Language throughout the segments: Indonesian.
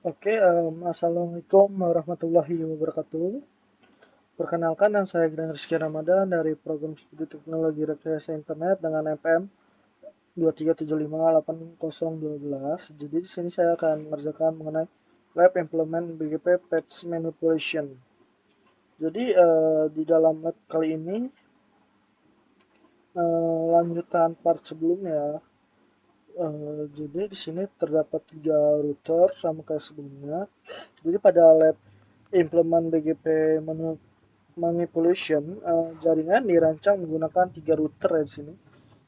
Assalamualaikum warahmatullahi wabarakatuh. Perkenalkan, nama saya Gilang Rizky Ramadan dari Program Studi Teknologi Rekayasa Internet dengan NPM 237580012. Jadi di sini saya akan mengerjakan mengenai Lab Implement BGP Patch Manipulation. Jadi di dalam lab kali ini lanjutan part sebelumnya. Jadi di sini terdapat 3 router sama kayak sebelumnya. Jadi pada lab implement BGP manipulation, jaringan dirancang menggunakan 3 router di sini,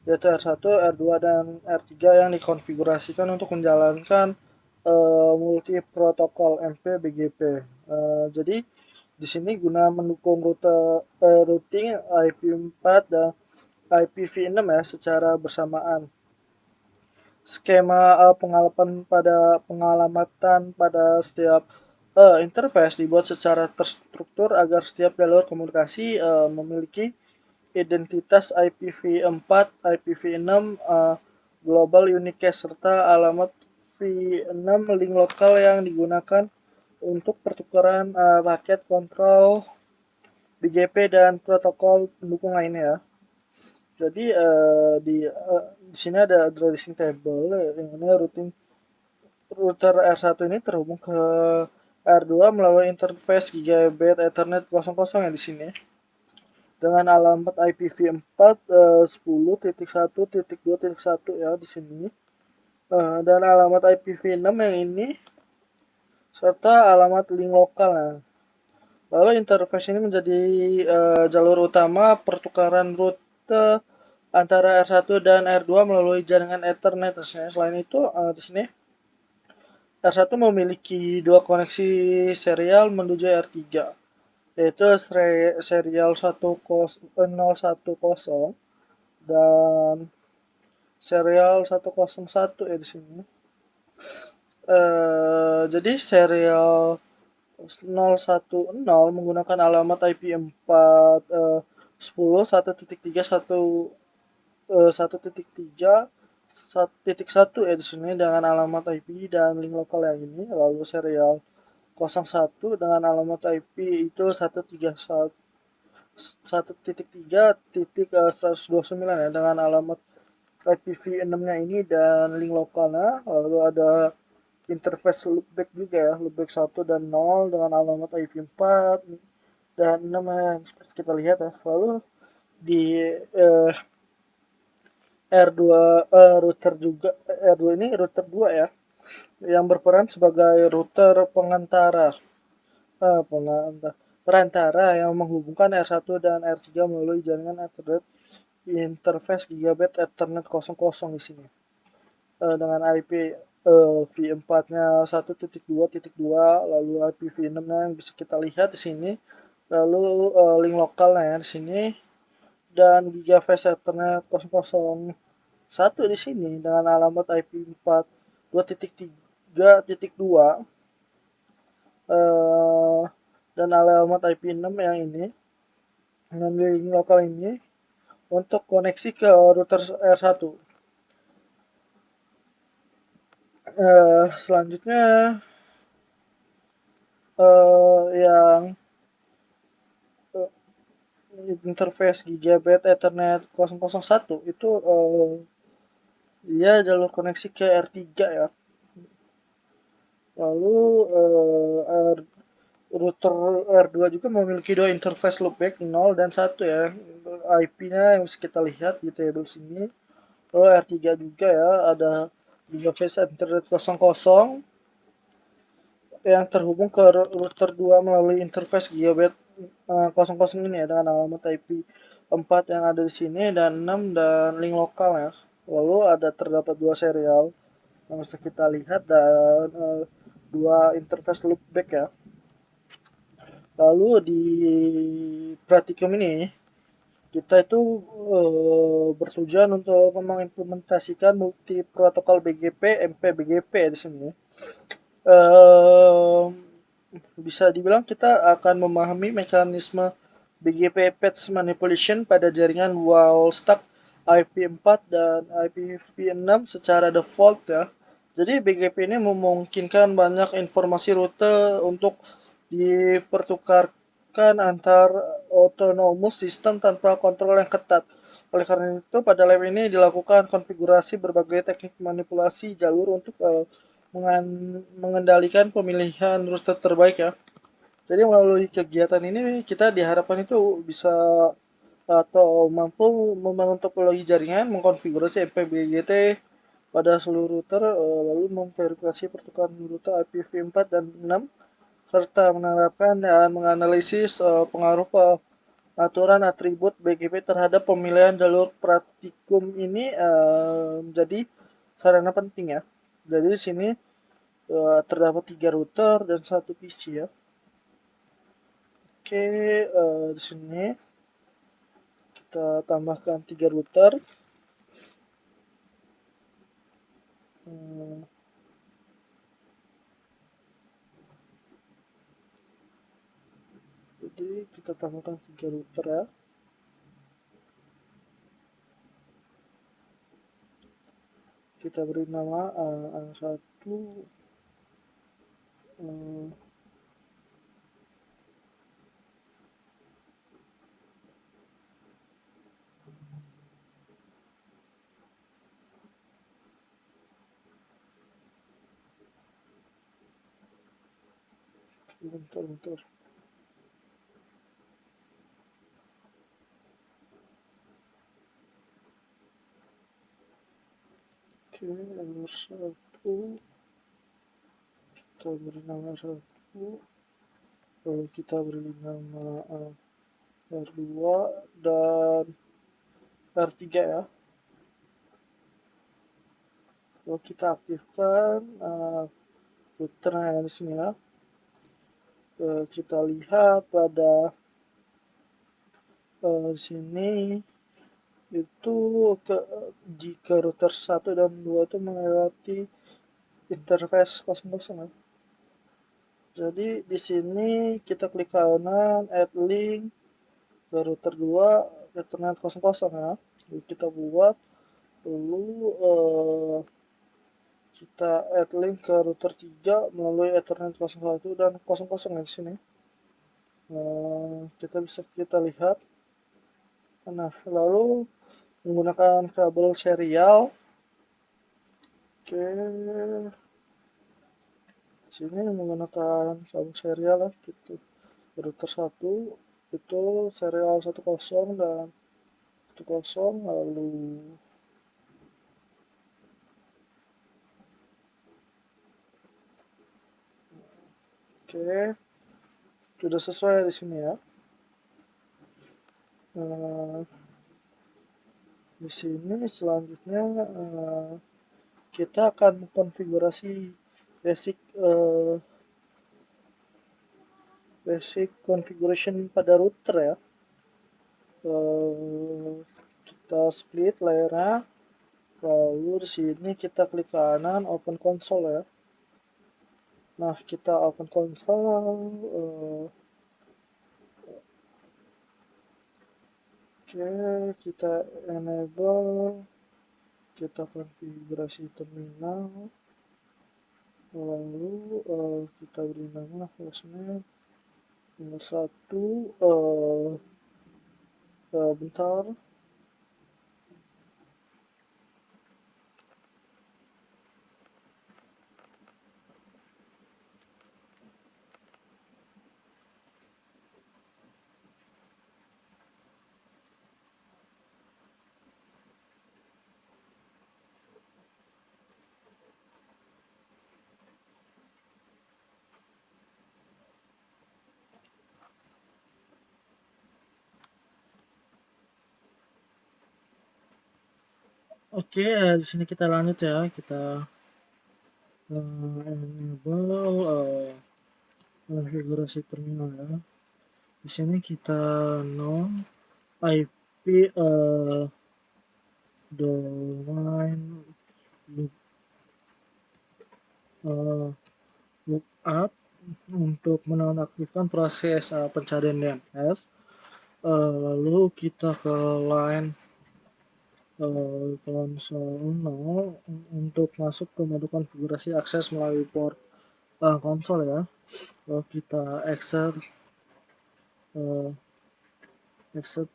yaitu R1, R2, dan R3 yang dikonfigurasikan untuk menjalankan multi protokol MP/BGP. Jadi di sini guna mendukung routing IP4 dan IPv6 ya secara bersamaan. Skema pengalamatan pada setiap interface dibuat secara terstruktur agar setiap jalur komunikasi memiliki identitas IPv4, IPv6, global unicast, serta alamat v6 link lokal yang digunakan untuk pertukaran paket kontrol BGP dan protokol pendukung lainnya ya. Jadi di sini ada addressing table yang mana router R1 ini terhubung ke R2 melalui interface Gigabit Ethernet 00 ya di sini dengan alamat IPv4 10.1.2.1 ya di sini. Dan alamat IPv6 yang ini serta alamat link lokal ya. Lalu interface ini menjadi jalur utama pertukaran rute antara R1 dan R2 melalui jaringan Ethernet. Selain itu di sini R1 memiliki 2 koneksi serial menuju R3, yaitu serial 1010 dan serial 101 ya di sini. Jadi serial 010 menggunakan alamat IP4 10 1.3 1.3 ya di sini dengan alamat IP dan link lokal yang ini. Lalu serial 01 dengan alamat IP itu 1.3.129 ya dengan alamat IPv6-nya ini dan link lokalnya. Lalu ada interface loopback juga ya, loopback 1 dan 0 dengan alamat IP4 dan 6 yang seperti kita lihat ya. Lalu di R2 router juga, R2 ini router 2 ya, yang berperan sebagai router perantara yang menghubungkan R1 dan R3 melalui jaringan Ethernet interface Gigabit Ethernet 00 di sini. Dengan IP v4-nya 1.2.2, lalu IPv6-nya yang bisa kita lihat di sini. Lalu link lokalnya ya di sini dan Gigafast Ethernet 001 di sini dengan alamat IP4 2.3.2 dan alamat IP6 yang ini dengan link lokal ini untuk koneksi ke router R1. Selanjutnya yang interface Gigabit Ethernet 001 itu dia jalur koneksi ke R3 ya. Lalu router R2 juga memiliki 2 interface loopback 0 dan 1 ya. IP-nya yang bisa kita lihat di table sini. Lalu R3 juga ya, ada Gigafast Ethernet 00 yang terhubung ke router 2 melalui interface Gigabit 00 ini ya dengan alamat IP 4 yang ada di sini dan 6 dan link lokal ya. Lalu ada terdapat 2 serial yang bisa kita lihat dan 2 interface loopback ya. Lalu di praktikum ini kita itu bertujuan untuk mengimplementasikan multi protokol BGP MP/BGP di sini. Bisa dibilang kita akan memahami mekanisme BGP patch manipulation pada jaringan wall stack IP4 dan IPv6 secara default ya. Jadi BGP ini memungkinkan banyak informasi rute untuk dipertukarkan antar autonomous system tanpa kontrol yang ketat. Oleh karena itu, pada lab ini dilakukan konfigurasi berbagai teknik manipulasi jalur untuk mengendalikan pemilihan rute terbaik ya. Jadi melalui kegiatan ini kita diharapkan itu bisa atau mampu membangun topologi jaringan, mengkonfigurasi MPBGT pada seluruh router, lalu memverifikasi pertukaran rute IPv4 dan 6, serta menerapkan dan menganalisis pengaruh aturan atribut BGP terhadap pemilihan jalur praktikum ini menjadi sarana penting ya. Jadi di sini terdapat 3 router dan 1 PC ya. Oke, di sini kita tambahkan 3 router. Hmm, jadi kita tambahkan 3 router ya. Kita beri nama A1, uh, bentar. Oke, R1 kita beri nama R1, lalu kita beri nama R2 dan R3 ya. Lalu kita aktifkan router yang di sini ya. Kita lihat pada sini itu jika router 1 dan 2 itu melewati interface 00 ya. Jadi di sini kita klik kanan add link ke router 2 Ethernet 00 ya. Lalu kita buat, lalu kita add link ke router 3 melalui Ethernet 01 dan 00 ya di sini. Kita lihat. Nah, lalu menggunakan kabel serial. Oke, sini menggunakan kabel serial lah gitu. Router 1 itu serial 10 dan 10, lalu oke, sudah sesuai di sini ya. Di sini selanjutnya kita akan konfigurasi basic basic configuration pada router ya. Kita split layernya, lalu di sini kita klik kanan open console ya. Nah, kita open console. Oke, kita enable, kita konfigurasi terminal, lalu kita beri nama hostname nomor 1, bentar. Oke, di sini kita lanjut ya. Kita enable konfigurasi terminal ya. Di sini kita no IP domain lookup untuk menonaktifkan proses pencarian DNS. Lalu kita ke line konsol 0 untuk masuk ke mode konfigurasi akses melalui port konsol ya. Kita exit uh, exit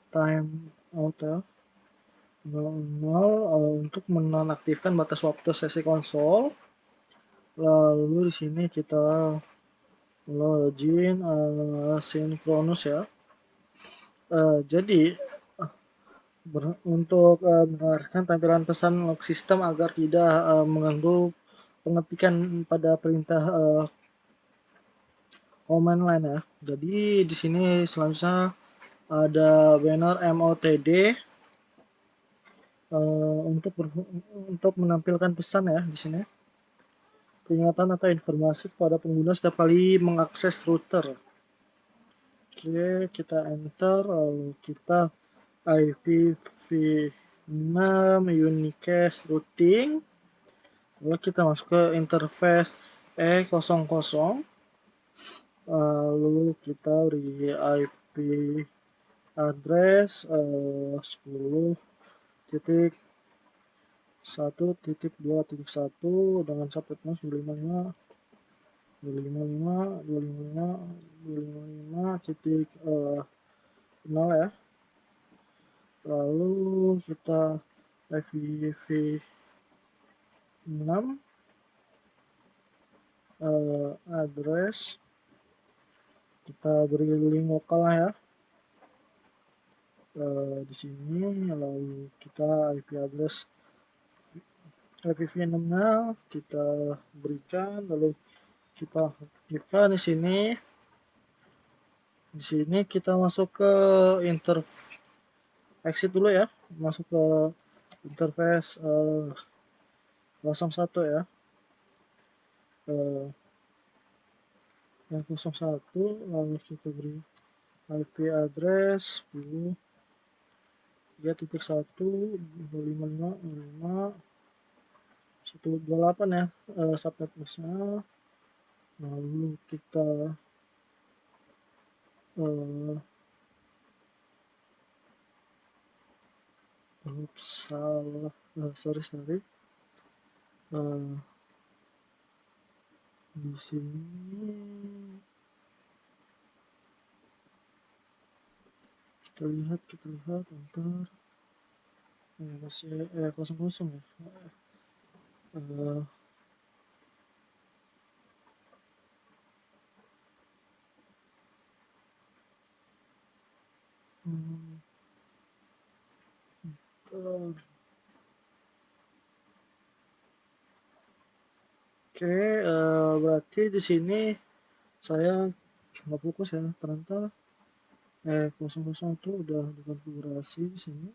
time out ya 00 untuk menonaktifkan batas waktu sesi konsol. Lalu di sini kita login sinkronus ya. Jadi untuk mendengarkan tampilan pesan log sistem agar tidak mengganggu pengetikan pada perintah command line ya. Jadi di sini selanjutnya ada banner MOTD untuk menampilkan pesan ya di sini. Peringatan atau informasi kepada pengguna setiap kali mengakses router. Oke, kita enter, lalu kita IPv6 unicast routing. Lalu kita masuk ke interface E00. Lalu kita beri IP address 10.1.2.1 dengan subnetnya 255 ya. Lalu kita IPv6 address kita beri link lokal ya. Di sini lalu kita IP address IPv6 nya kita berikan, lalu kita aktifkan di sini. Di sini kita masuk ke exit dulu ya, masuk ke interface 01 ya. Yang 01 lalu kita beri IP address 10 3.1.255.128 ya, subnet busnya. Lalu kita salah, sorry di sini kita lihat ntar masih kosong ya. Oke, berarti di sini saya nggak fokus ya, ternyata 00 itu udah dikonfigurasi di sini.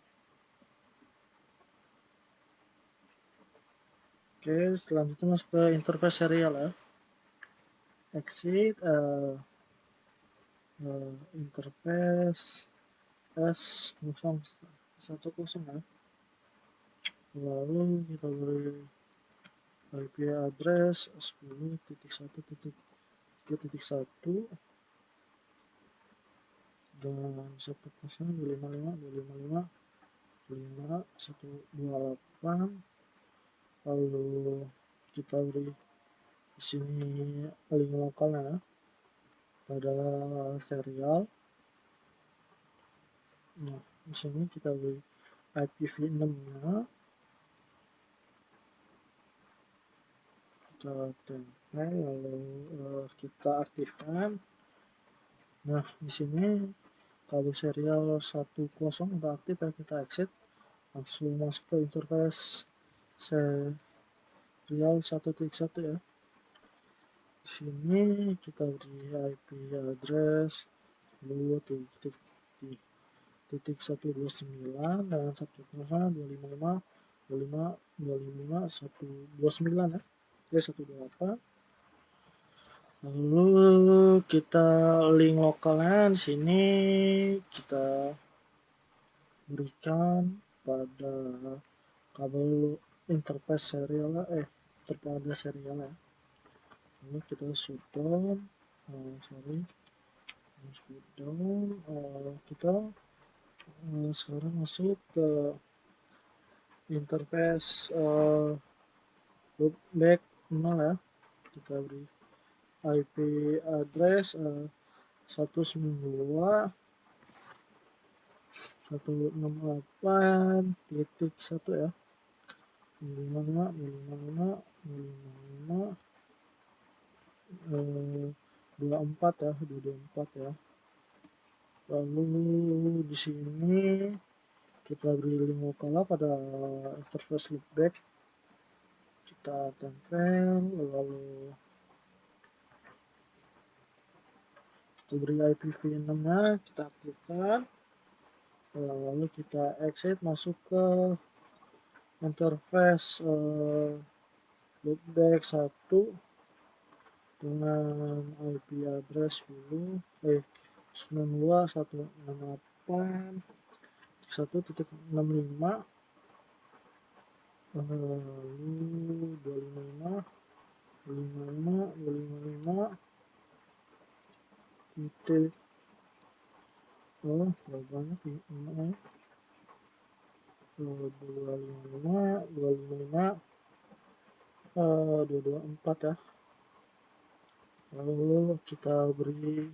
Oke, selanjutnya masuk ke interface serial ya. Exit interface S010 ya. Lalu kita beri IP address 10.1.3.1 dan subnetnya 255.255.128. Lalu kita beri di sini link lokalnya ya, pada serial. Nah, di sini kita beri IPv6 nya, kita tempel lalu kita aktifkan. Nah, di sini kabel serial 10 udah aktif ya, kita exit, langsung masuk ke interface serial 1.1 ya. Di sini kita beri IP address 2.129 dan subnetnya 255.255.129 ya. Oke, 128. Lalu kita link lokalnya di sini kita berikan pada kabel interface serial terpada serial ya. Ini kita shutdown, kita Sekarang masuk ke interface loopback 0 ya. Kita beri IP address 192.168.1 ya, 254 ya, 224 ya. Lalu di sini kita beri link lokal pada interface loopback, kita tempel, lalu kita beri IPv6 nya, kita aktifkan, lalu kita exit masuk ke interface loopback 1 dengan IP address 92.168.1.65, lalu 255 titik, berapa banyak ya, 224 ya. Lalu kita beri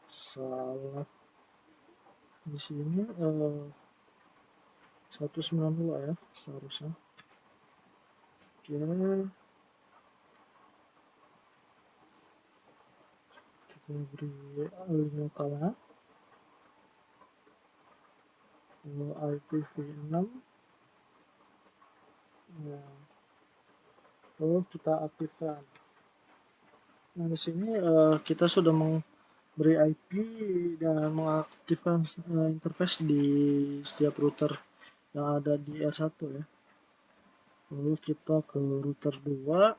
salah di sini 192 ya seharusnya. Oke, kita beri link lokalnya, IPv6 ya. Lalu kita aktifkan. Nah, di sini kita sudah memberi IP dan mengaktifkan interface di setiap router yang ada di R1 ya. Lalu kita ke router 2,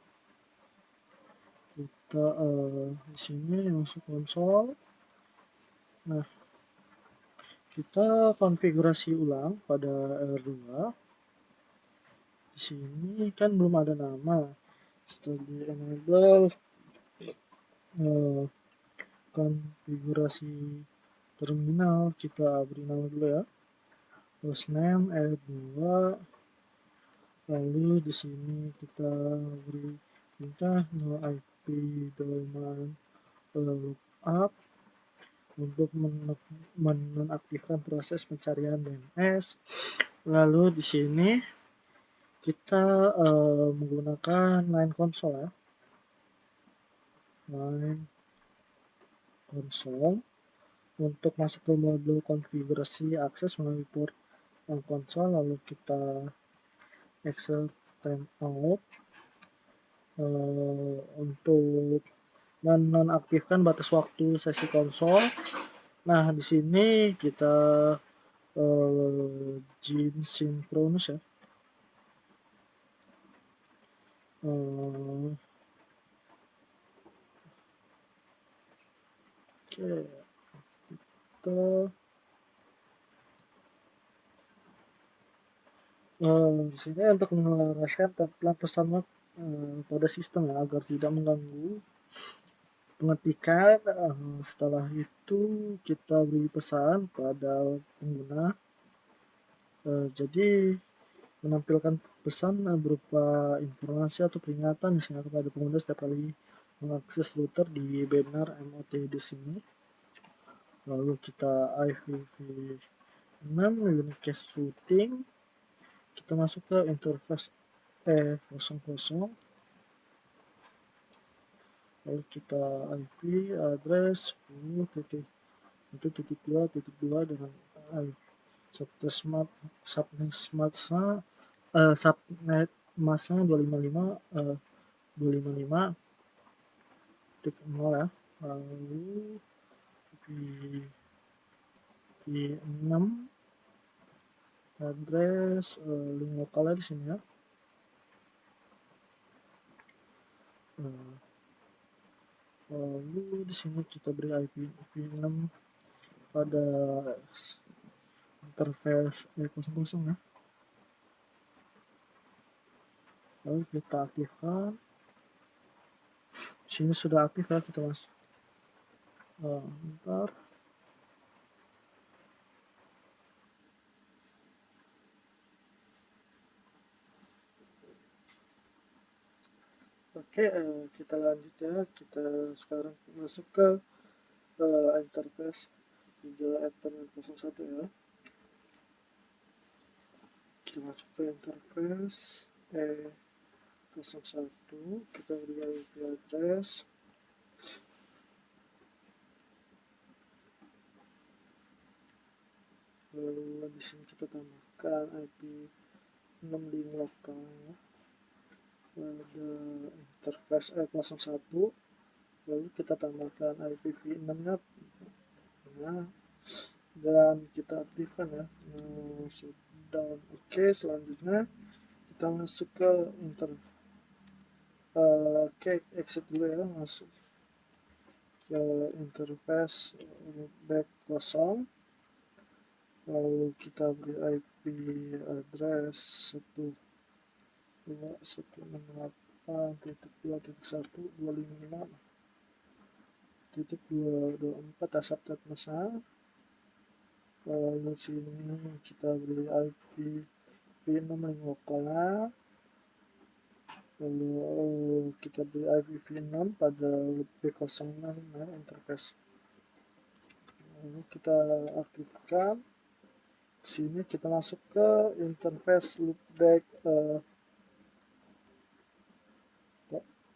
kita di sini masuk konsol. Nah, kita konfigurasi ulang pada R2. Di sini kan belum ada nama. Setelah di enable konfigurasi terminal, kita beri nama dulu ya, hostname R2. Lalu di sini kita beri perintah no IP domain lookup untuk menonaktifkan proses pencarian DNS. Lalu di sini kita menggunakan line console ya, line console untuk masuk ke mode konfigurasi akses melalui port konsol. Lalu kita exit timeout untuk menonaktifkan batas waktu sesi konsol. Nah, di sini kita Gin Synchronous ya. Oke, kita di sini untuk menyelaraskan template pesan pada sistem ya, agar tidak mengganggu pengetikan. Setelah itu kita beri pesan pada pengguna. Jadi menampilkan pesan berupa informasi atau peringatan misalnya kepada pengguna setiap kali mengakses router di banner MOT di sini. Lalu kita IPv6 unicast routing, kita masuk ke interface E00, lalu kita IP address 10.1.2.2 dengan subnet masknya 255.0 ya. Lalu IP6 address link lokalnya di sini ya. Lalu di sini kita beri IPv6 pada interface E00 ya. Lalu kita aktifkan. Di sini sudah aktif ya, kita masuk. Bentar. Oke, kita lanjut ya. Kita sekarang masuk ke interface 3.01 ya. Kita masuk ke interface E01, kita beri IP address. Lalu di sini kita tambahkan IP 65 lokal ya. Pada interface E01, lalu kita tambahkan IPv6 nya dan kita aktifkan ya. Shutdown. Oke, selanjutnya kita masuk ke oke, exit dulu ya, masuk ke interface back kosong, lalu kita beri IP address 121.1.255.224 subnet masalah. Lalu sini kita beri IP v6 lokalnya, lalu kita beri IPv6 pada loopback 06 ya, interface. Lalu kita aktifkan. Sini kita masuk ke interface loopback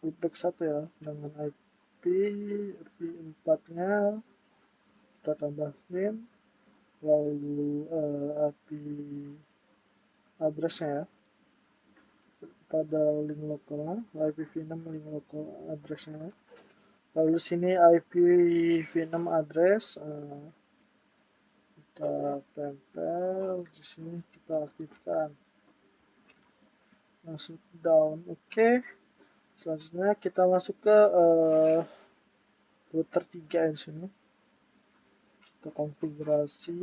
1 ya, dengan IP v4 nya kita tambahin, lalu IP addressnya ya pada link lokalnya, IPv6 link lokal addressnya. Lalu sini IPv6 address kita tempel di sini, kita aktifkan, masuk down. Oke, selanjutnya kita masuk ke router 3 di sini. Kita konfigurasi,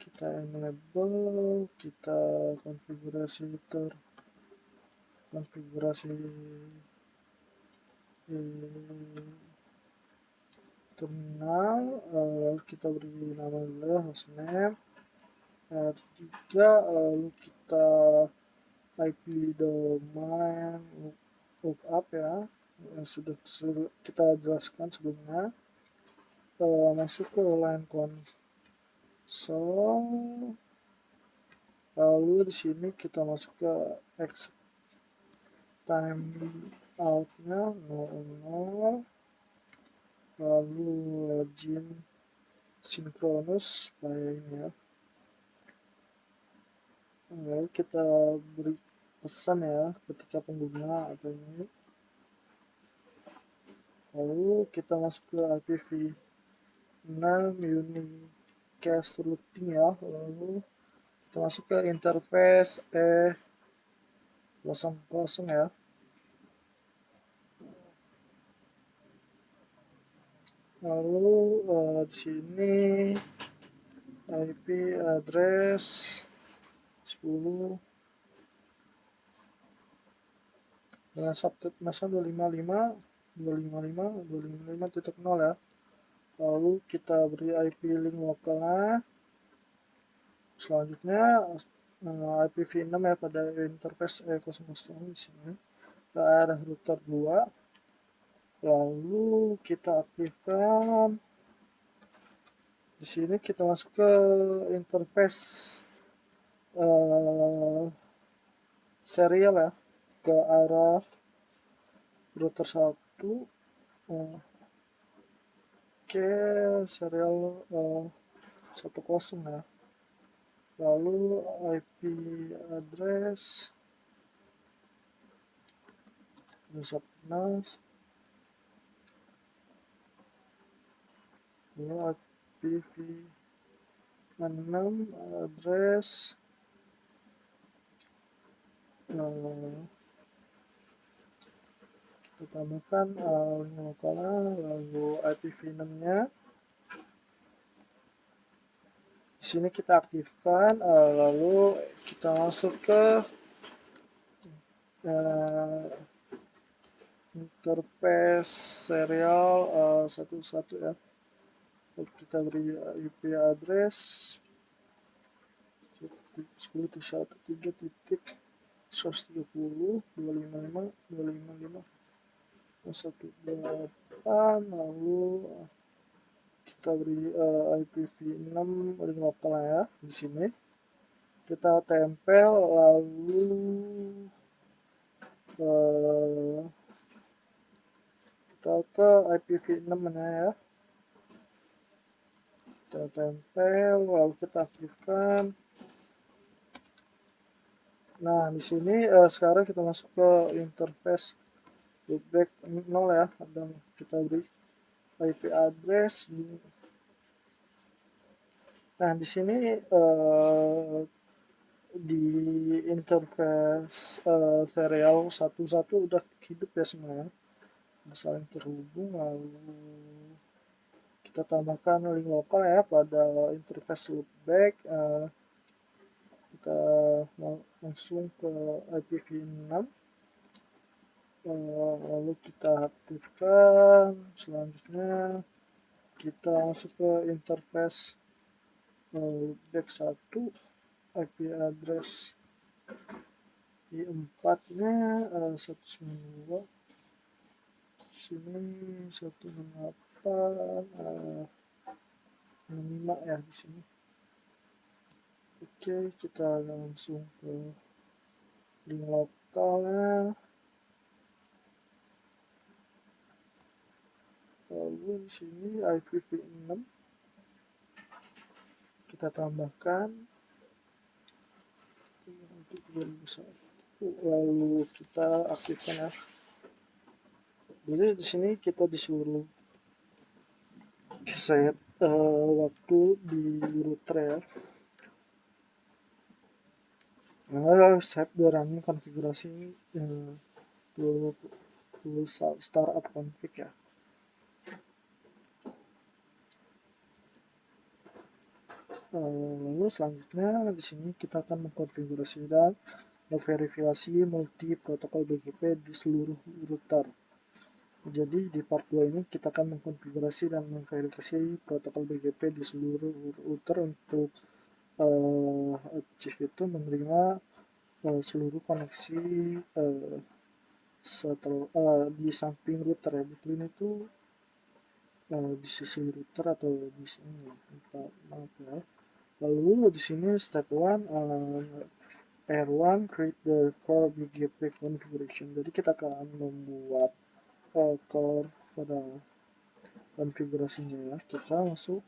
kita enable, kita konfigurasi terminal, kita beri nama dulu hostname R3, lalu kita IP domain lookup ya, yang sudah kita jelaskan sebelumnya. Masuk ke line console, lalu di sini kita masuk ke exit time out-nya 00, lalu login synchronous supaya ini ya. Lalu kita beri pesan ya ketika pengguna atau ini. Lalu kita masuk ke IPv6 unicast routing ya. Lalu kita masuk ke interface E00 ya. Lalu di sini IP address 10 dengan subnet masa 255.255.255.0 ya. Lalu kita beri IP link lokalnya. Selanjutnya IPv6 ya pada interface E00 di sini ke arah router 2. Lalu kita aktifkan. Di sini kita masuk ke interface serial ya, ke arah router 1. Oke, serial 10 ya. Lalu IP address 216, lalu IPv6 address kita tambahkan link lokalnya, lalu IPv6 nya di sini kita aktifkan, lalu kita masuk ke interface serial 11 ya. Kita beri IP address 10.1.3.0 130 255 255 128, lalu kita beri IPv6 link lokal ya di sini. Kita tempel, lalu kita ke IPv6 mana ya, kita tempel, lalu kita aktifkan. Nah di sini sekarang kita masuk ke interface loopback 0 ya, dan kita beri IP address. Nah di sini di interface serial 11 udah hidup ya semuanya, saling terhubung. Lalu kita tambahkan link lokal ya pada interface loopback. Kita langsung ke IPv6, lalu kita aktifkan. Selanjutnya kita masuk ke interface loopback 1, IP address di 4-nya 192, sini 168 65 ya di sini. Oke, kita langsung ke link lokalnya. Lalu di sini IPv6 kita tambahkan untuk 2001, lalu kita aktifkan ya. Jadi di sini kita disuruh set waktu di router ya. Nah, set running konfigurasi to startup config ya. Lalu selanjutnya di sini kita akan mengkonfigurasi dan memverifikasi multi protokol BGP di seluruh router. Jadi di part 2 ini kita akan mengkonfigurasi dan memverifikasi protokol BGP di seluruh router untuk chief itu menerima seluruh koneksi di samping router ya. Betul ini tuh di sisi router atau di sini ya. Maaf ya. Lalu di sini step 1 R1 create the core BGP configuration. Jadi kita akan membuat core pada konfigurasinya ya. Kita masuk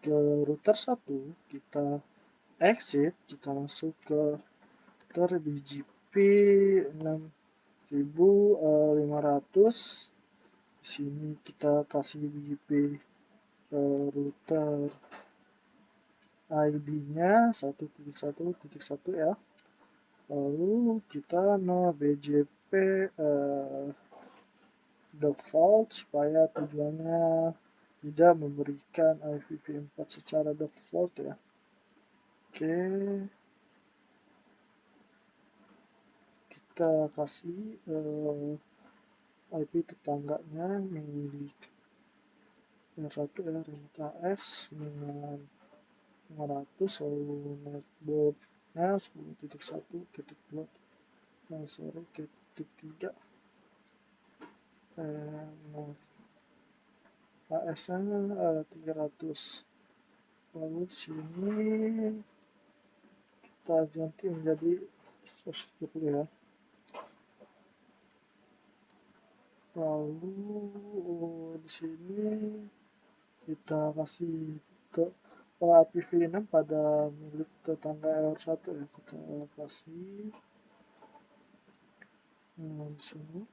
ke router 1, kita exit, kita masuk ke router BGP 6500. Di sini kita kasih BGP router ID-nya 1.1.1 ya. Lalu kita BGP default supaya tujuannya tidak memberikan IPv4 secara default ya. Oke, kita kasih IP tetangganya milik yang satu ya, remote AS dengan 500, lalu netboardnya 10.1.2 titik 3 AS-nya 300. Lalu di sini kita ganti menjadi 170 ya. Lalu di sini kita kasih ke IPv6 pada milik tetangga R1 ya. Kita kasih di sini.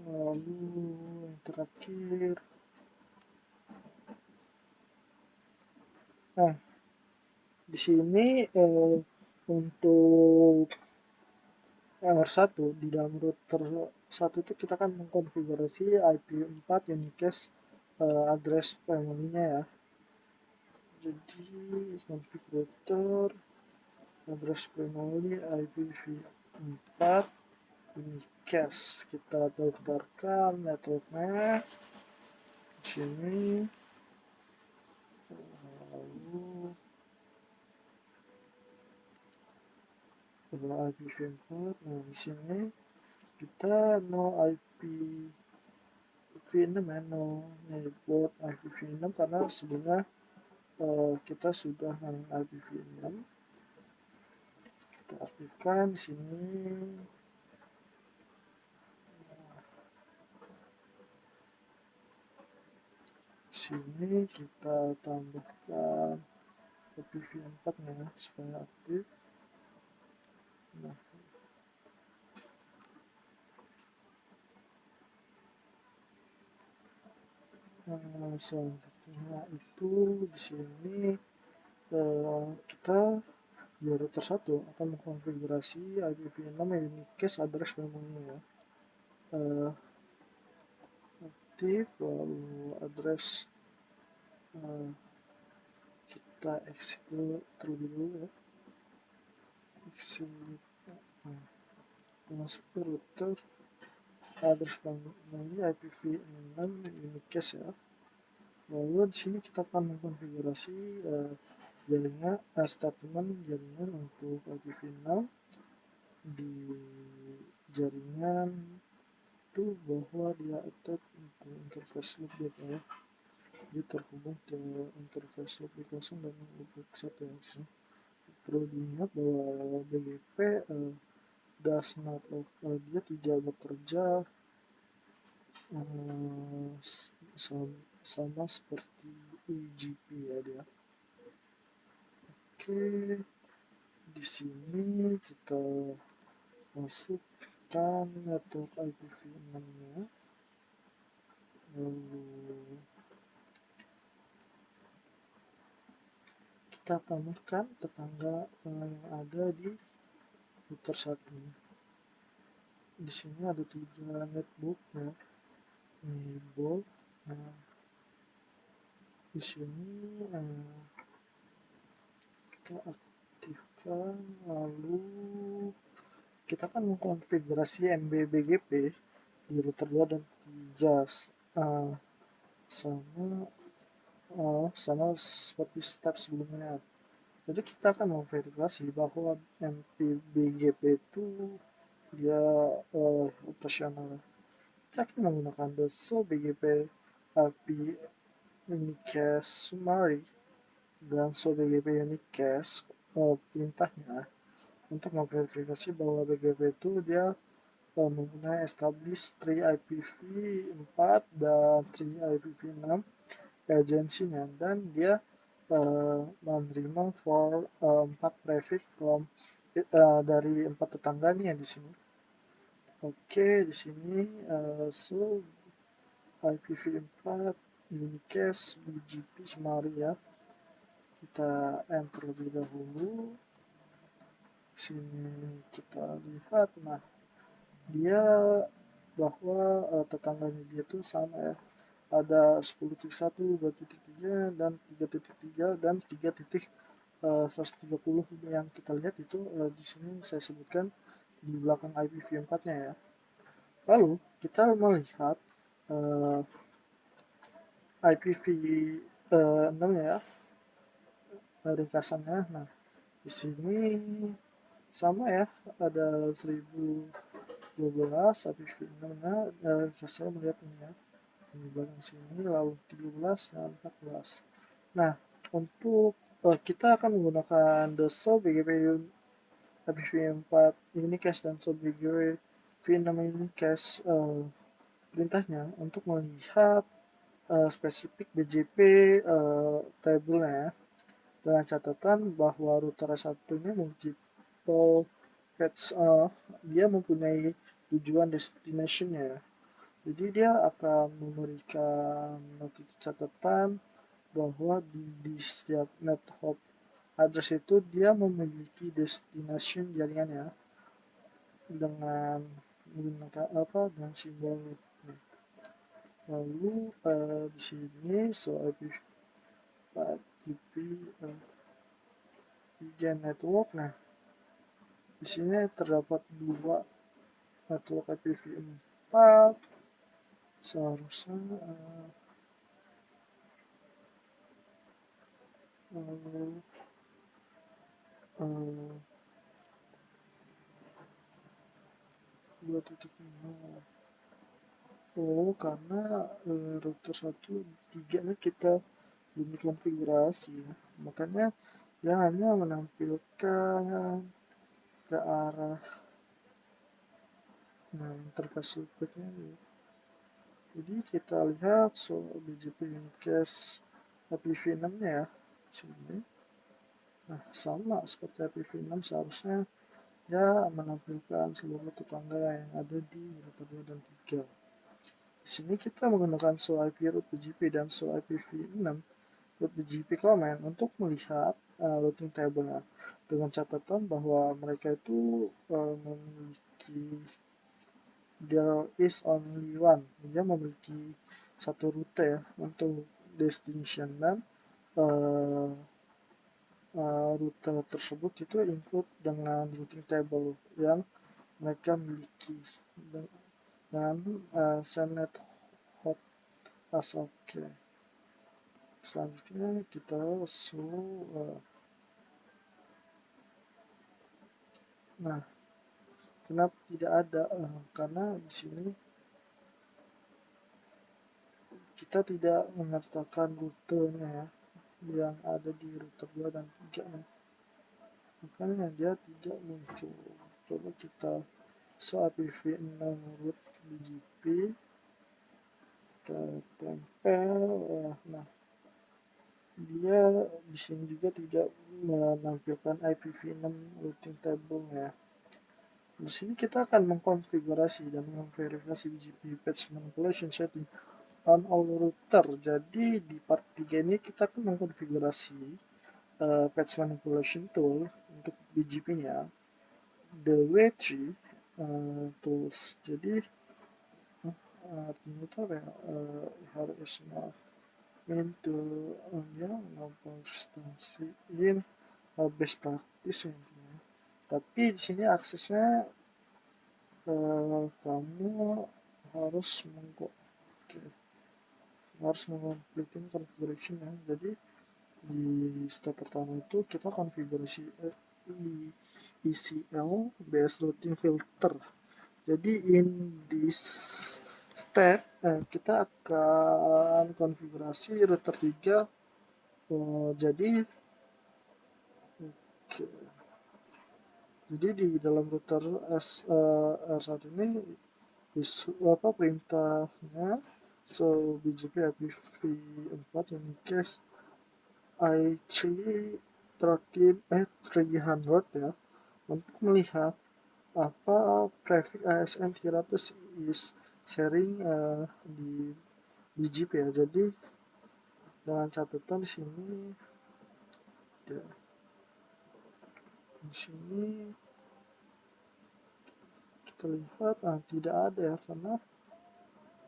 Lalu yang terakhir, nah di sini untuk R1 di dalam router 1 itu kita akan mengkonfigurasi IP4 unicast address family-nya ya. Jadi config router address family IPv4 unicast, kita daftarkan networknya di sini. Lalu adalah IPv4. Nah, di sini kita no IPv6 ya, no network IPv6 karena sebenarnya kita sudah main IPv6. Kita aktifkan di sini. Sini kita tambahkan IPv4 nya supaya aktif. Nah, selanjutnya itu di sini kita di router 1 akan mengkonfigurasi IPv6 unique cache address memangnya ya. Aktif, lalu address kita exit dulu terlebih dulu ya. Exit, masuk ke router, address memangnya IPv6 unique cache ya. Lalu di sini kita akan mengkonfigurasi jaringan statement jaringan untuk IPv6 di jaringan itu bahwa dia attach untuk interface loopback ya. Dia terhubung ke interface loopback 0 dan loopback 1 ya. Perlu diingat bahwa BGP does not dia tidak bekerja sama seperti UGP ya dia. Oke, di sini kita masukkan network IPv6 nya, lalu kita tambahkan tetangga yang ada di router 1. Di sini ada 3 network ya, network. Nah, di sini kita aktifkan, lalu kita akan mengkonfigurasi MBBGP di router 2 dan 3 sama seperti step sebelumnya. Jadi kita akan memverifikasi bahwa MBBGP itu dia operasional. Kita akan menggunakan DSO BGP IP Unicast Summary dan So BGP Unicast perintahnya untuk memverifikasi bahwa BGP itu dia menggunakan establish 3 IPv4 dan 3 IPv6 agensinya, dan dia menerima for 4 traffic from dari 4 tetangganya di sini. Oke, di sini so IPv4 unicast BGP Summary ya. Kita enter terlebih dahulu. Sini kita lihat, nah dia bahwa tetangganya dia tuh sama ya, ada 10.1, 2.3 dan 3.3 dan 3.130 yang kita lihat itu di sini saya sebutkan di belakang IPv4 nya ya. Lalu kita melihat IPv6 ya, ringkasannya. Nah, di sini sama ya, ada 1012 IPv6 nya. Saya melihat ini ya di belakang sini, lalu 13 dan 14. Nah, untuk kita akan menggunakan the SO BGP IPv4 unicast dan SO BGP v6 unicast perintahnya untuk melihat spesifik BGP tabelnya, dengan catatan bahwa router 1 ini multiple paths, dia mempunyai tujuan destination-nya. Jadi dia akan memberikan catatan bahwa di setiap net hop address itu dia memiliki destination jaringannya dengan menggunakan dengan simbol. Lalu di sini so IP network. Nah, di sini terdapat 2 network IPv4. Seharusnya 2.0. Oh, karena router 1.3 nya kita belum dikonfigurasi ya. Makanya dia hanya menampilkan ke arah interface loopback-nya. Jadi kita lihat BGP Unicast IPv6 nya ya sini. Nah, sama seperti IPv6 seharusnya ya menampilkan seluruh tetangga yang ada di router 2 dan 3. Di sini kita menggunakan show IP root BGP dan show IPv6 root BGP command untuk melihat routing table dengan catatan bahwa mereka itu memiliki there is only one, dia memiliki satu rute ya untuk destination dan rute tersebut itu include dengan routing table yang mereka miliki dan subnet hot as oke. Selanjutnya kita show nah, kenapa tidak ada? Karena di sini kita tidak menyertakan rutenya ya, yang ada di router 2 dan 3 ya. Makanya dia tidak muncul. Coba kita show IPv6 root BGP, kita tempel. Nah, dia di sini juga tidak menampilkan IPv6 routing table ya. Di sini kita akan mengkonfigurasi dan memverifikasi BGP patch manipulation setting on all router. Jadi di part 3 ini kita akan mengkonfigurasi patch manipulation tool untuk BGP-nya, the W3 tools. Jadi artinya itu apa ya? Harus into ya in best practice intinya. Tapi di sini aksesnya kamu harus mengkomplitkan configuration ya. Jadi di step pertama itu kita konfigurasi ECL based routing filter. Jadi in this step kita akan konfigurasi router 3. Jadi di dalam router R1 ini perintahnya so BGP IPv4 unicast i300 ya untuk melihat apa prefix ASN 300 is sharing di BGP ya. Jadi dengan catatan di sini kita lihat tidak ada ya, karena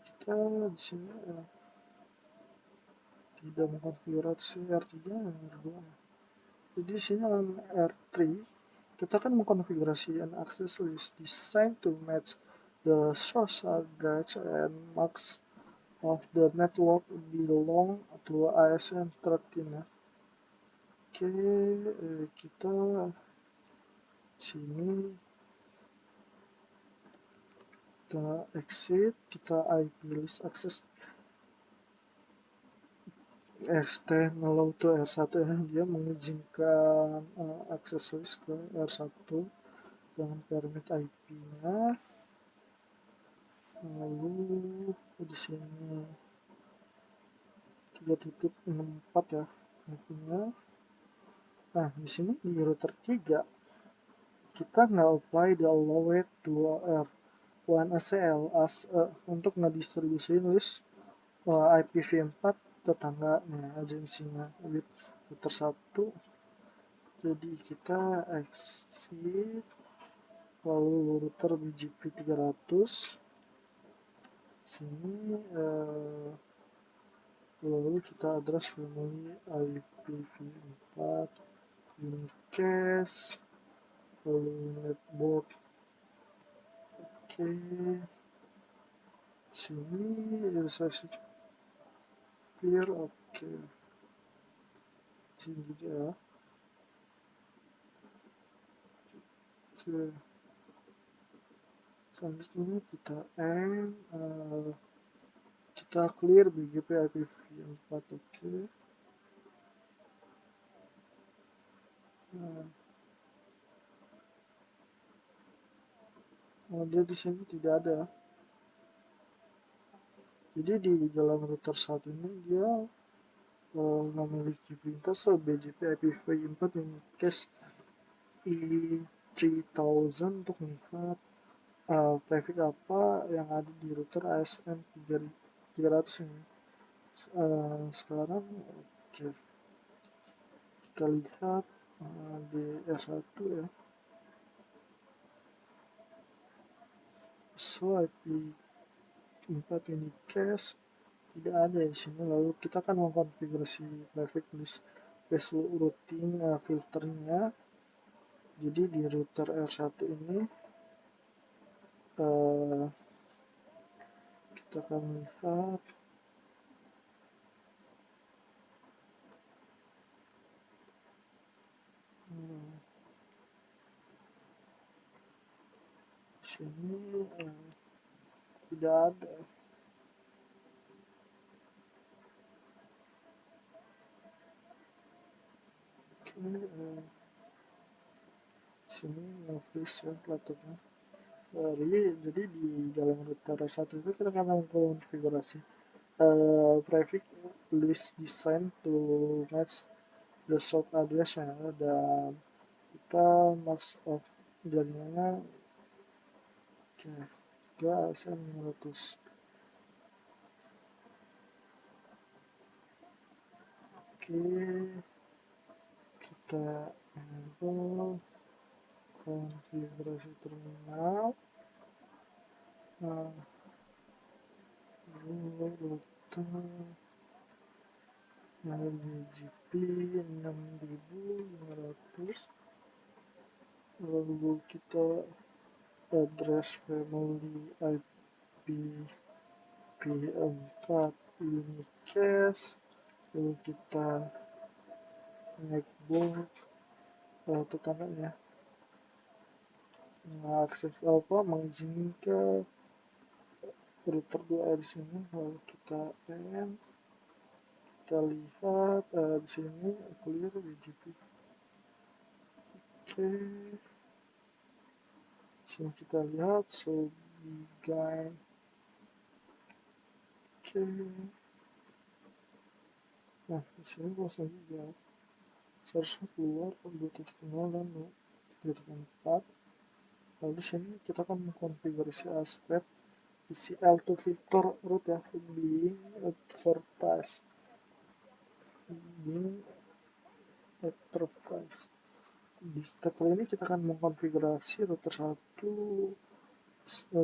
kita di sini tidak mengkonfigurasi R3 dan R2. Jadi di sini R3 kita akan mengkonfigurasi an access list designed to match the source address and max of the network belong to ASN 13 ya. Oke, kita sini kita exit, kita IP list access extend allow to R1 ya, dia mengizinkan akses list ke R1 dengan permit IP-nya. Lalu di sini 3.64 ya IP-nya. Nah, di sini di router 3 kita nggak apply the allowed to R1ACL untuk ngedistribusiin list IPv4 tetangganya agensinya with router 1. Jadi kita exit lalu router BGP 300 sini lalu kita address family IPv4 unicast lalu netboard. Oke, sini realisasi clear. Oke, sini juga ya. Oke, Selanjutnya kita kita clear BGP IPv4. Oke. Nah, dia di sini tidak ada. Jadi di dalam router satu ini dia memiliki perintah BGP IPv4 yang case E3000 untuk melihat traffic apa yang ada di router ASN 300 ini. Sekarang oke, kita lihat di R1 ya. So IP4 ini cache tidak ada di sini. Lalu kita akan mengkonfigurasi traffic list based routing filternya. Jadi di router R1 ini kita akan lihat sini tidak ada. Oke, sini freeze ya laptopnya. Jadi di dalam router 1 itu kita akan mengkonfigurasi prefix list design to match the source address ya, dan kita max of jaringannya oke, ke ASN 500. Oke, kita enable konfigurasi terminal. Router BGP 6500, lalu kita address family IPv4 unicast, lalu kita netbook tekanan ya, akses mengizinkan ke router 2 di sini. Lalu kita kita lihat di sini clear BGP. Oke, sini kita lihat guide. Oke, nah di sini kosong juga, seharusnya keluar 2.0 dan 2.4. lalu di sini kita akan mengkonfigurasi aspek ECL2 filter root ya, being advertised being advertised. Di step ini kita akan mengkonfigurasi router 1.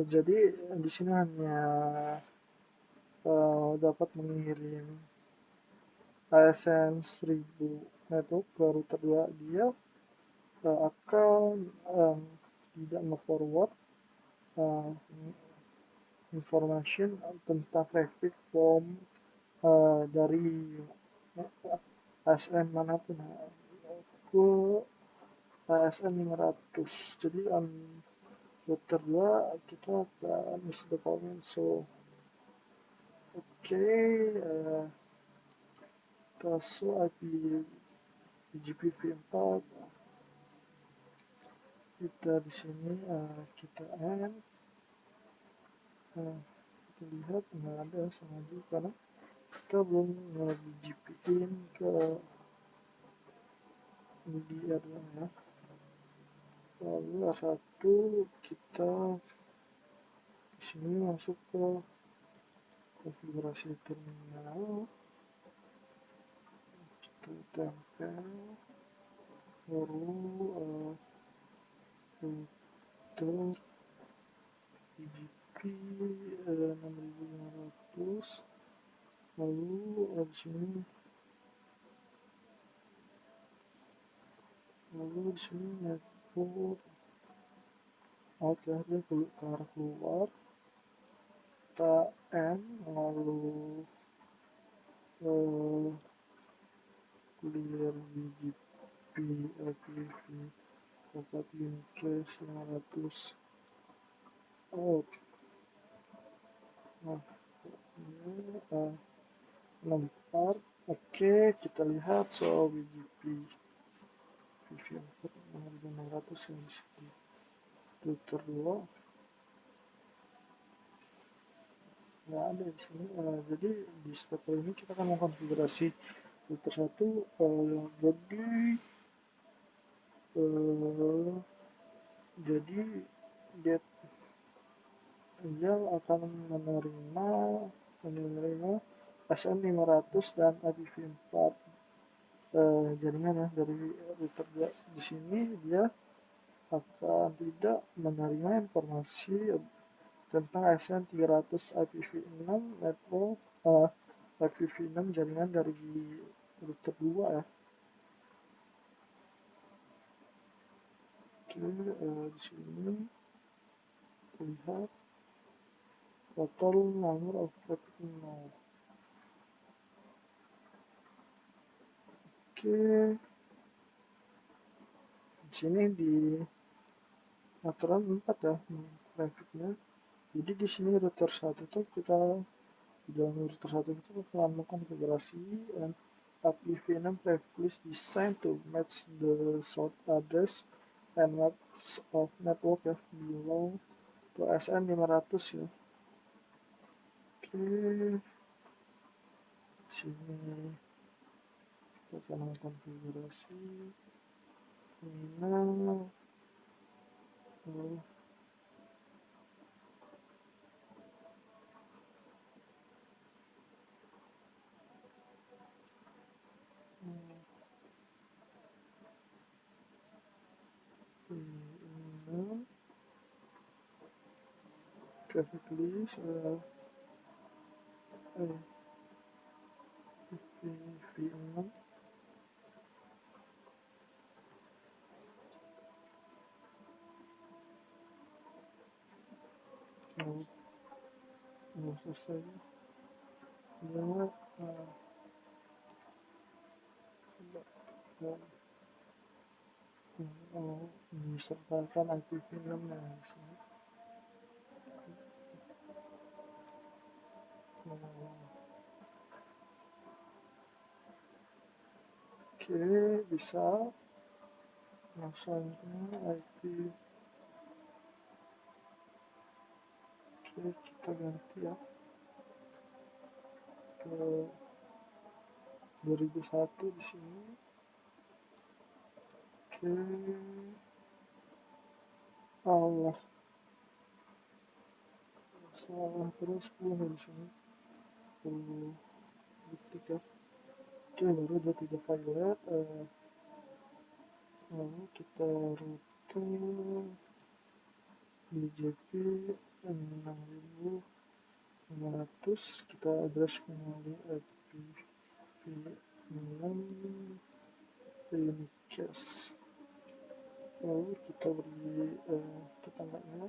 Jadi di sini hanya dapat mengirim ASN 1000 network ke router 2. Dia akan tidak nge-forward information tentang traffic from dari ASN manapun ke ASN 500. Jadi router 2 kita akan miss the comment. So oke, kita IP BGP-v4 kita di sini kita kita lihat nggak ada sengaja karena kita belum BGP-in ke MDR ya. Lalu A1 kita di sini masuk ke konfigurasi terminal, kita tempel baru router BGP 6500, lalu di sini network out ya, dia ke arah keluar, kita lalu clear BGP IPv4 unicast 500. Oh, nah ini 64. Oke, kita lihat soal BGP VV4 600 yang bisa di router 2 nggak ada di sini. Jadi di step ini kita akan mengkonfigurasi router 1. Eh, jadi dia akan menerima SN500 dan IPv4 jaringan ya dari router di sini. Dia akan tidak menerima informasi tentang SN300 IPv6 network IPv6 jaringan dari router 2 ya. Oke, di sini lihat total number of traffic node. Oke, di sini di aturan 4 ya trafficnya. Jadi di sini router 1 tuh kita di dalam router 1 itu akan mengkonfigurasi IPv6 traffic list designed to match the source address and maps of network ya below to SN500 ya. Oke, sini kita akan mengkonfigurasi terminal. Traffic list IPv6 selesai ya. Disertakan IPv6 nya di sini. Oke, bisa masangnya IP. Oke, kita ganti ya ke 2001 di sini. Oke, Allah salah terus 10 di sini 10 detik ya. Oke, baru ada 3 violet. Lalu kita rute BGP 6500, kita address kembali IPv6 unicast. Lalu kita beri tetangganya,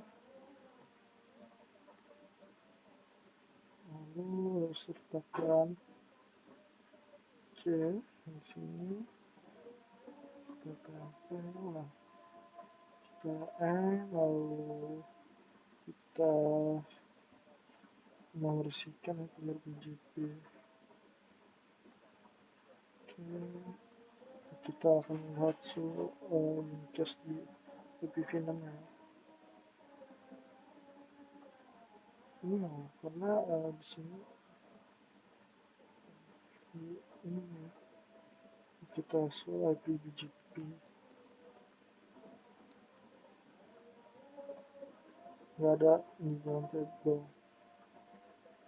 lalu sertakan oke di sini kita tempel. Nah, kita lalu kita membersihkan ya biar BGP. Oke, kita akan lihat unicast di IPv6 ya. Karena di sini ini kita soal IP BGP nggak ada di dalam table.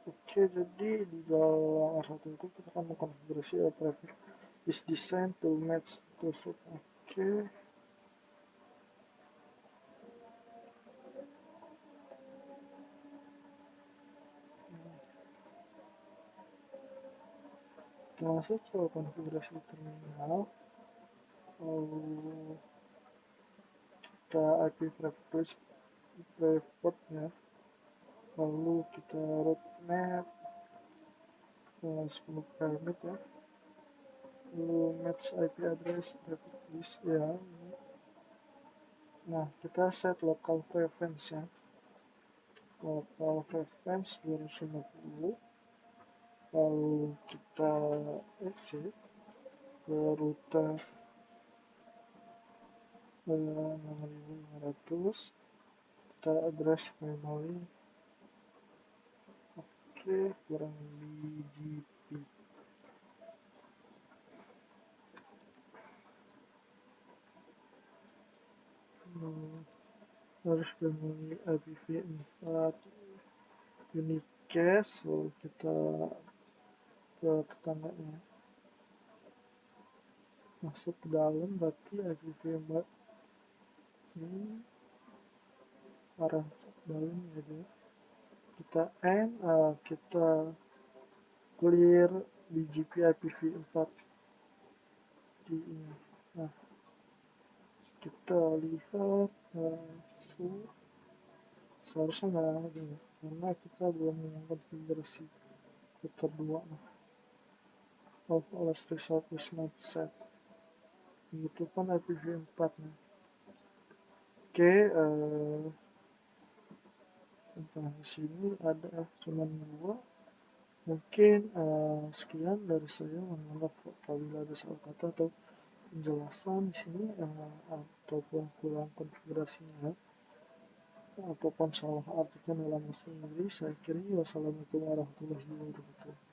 Oke, jadi di dalam R1 itu kita akan mengkonfigurasi traffic is designed to match the source. Oke, kita masuk ke konfigurasi terminal. Lalu kita IP prefix preferred ya. Lalu kita roadmap 10 permit ya. Lalu match IP address traffic list ya. Nah, kita set local preference ya. lokal preference 250, lalu kita exit ke rute 6500, kita address family, oke, kurang BGP. Harus family IPv4 unicast, lalu kita ke tetangganya, masuk ke dalam, berarti IPv4 ini arah dalam gitu. Kita end, kita clear BGP IPv4 di ini. Nah, kita lihat seharusnya nggak ada ya, karena kita belum mengkonfigurasi router 2. Oh, last result is not set, itu kan IPv4 nih. Oke, di sini ada cuman 2. Mungkin sekian dari saya. Mohon maaf apabila ada salah kata atau penjelasan di sini ataupun kurang konfigurasinya ataupun salah artikan dalam bahasa Inggris. Saya kira wassalamualaikum warahmatullahi wabarakatuh.